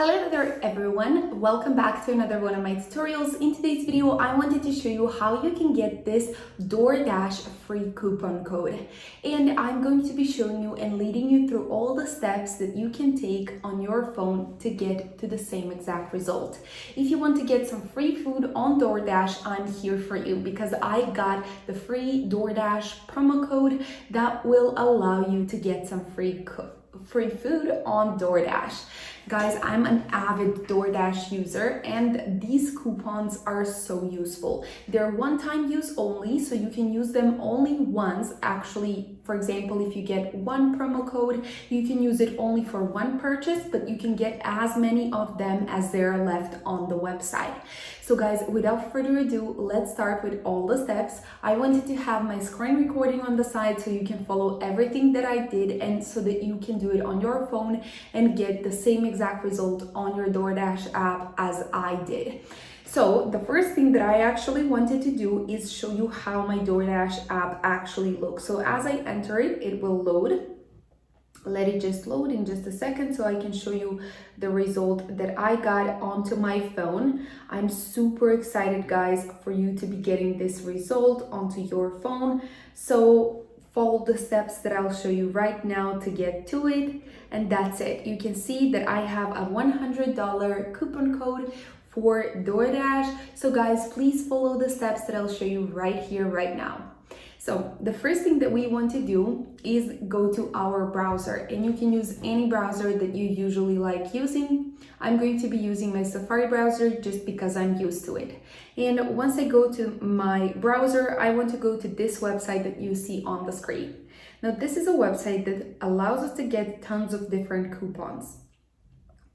Hello there everyone, welcome back to another one of my tutorials. In today's video, I wanted to show you how you can get this DoorDash free coupon code. And I'm going to be showing you and leading you through all the steps that you can take on your phone to get to the same exact result. If you want to get some free food on DoorDash, I'm here for you because I got the free DoorDash promo code that will allow you to get some free food on DoorDash. Guys, I'm an avid DoorDash user and these coupons are so useful. They're one-time use only, so you can use them only once. Actually, for example, if you get one promo code, you can use it only for one purchase, but you can get as many of them as there are left on the website. So guys, without further ado, let's start with all the steps. I wanted to have my screen recording on the side so you can follow everything that I did and so that you can do it on your phone and get the same exact result on your DoorDash app as I did. So the first thing that I actually wanted to do is show you how my DoorDash app actually looks. So as I enter it, it will load. Let it just load in just a second so I can show you the result that I got onto my phone. I'm super excited, guys, for you to be getting this result onto your phone. So follow the steps that I'll show you right now to get to it. And that's it. You can see that I have a $100 coupon code for DoorDash. So guys, please follow the steps that I'll show you right here, right now. So the first thing that we want to do is go to our browser, and you can use any browser that you usually like using. I'm going to be using my Safari browser just because I'm used to it. And once I go to my browser, I want to go to this website that you see on the screen. Now, this is a website that allows us to get tons of different coupons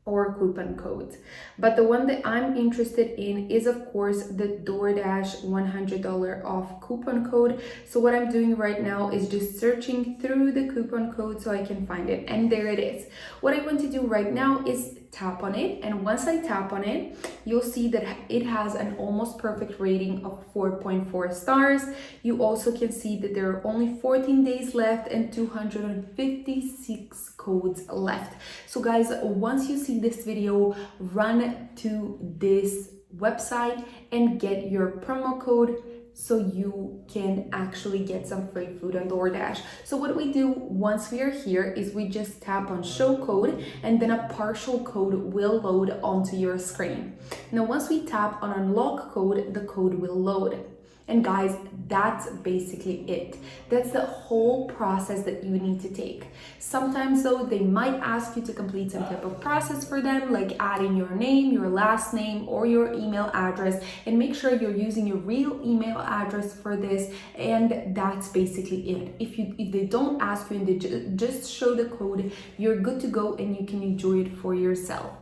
or coupon codes. But the one that I'm interested in is, of course, the DoorDash $100 off coupon code. So what I'm doing right now is just searching through the coupon code so I can find it. And there it is. What I want to do right now is tap on it. And once I tap on it, you'll see that it has an almost perfect rating of 4.4 stars. You also can see that there are only 14 days left and 256 codes left. So guys, once you see this video, run to this website and get your promo code so you can actually get some free food on DoorDash. So what we do once we are here is we just tap on show code, and then a partial code will load onto your screen. Now, once we tap on unlock code, the code will load. And guys, that's basically it. That's the whole process that you need to take. Sometimes though, they might ask you to complete some type of process for them, like adding your name, your last name, or your email address, and make sure you're using your real email address for this. And that's basically it. If they don't ask you and they just show the code, you're good to go and you can enjoy it for yourself.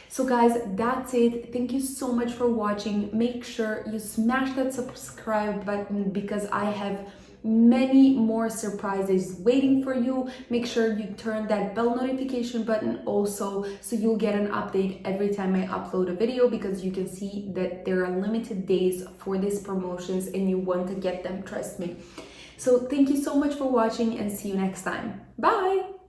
So guys, that's it. Thank you so much for watching. Make sure you smash that subscribe button because I have many more surprises waiting for you. Make sure you turn that bell notification button also so you'll get an update every time I upload a video, because you can see that there are limited days for these promotions and you want to get them, trust me. So thank you so much for watching and see you next time. Bye!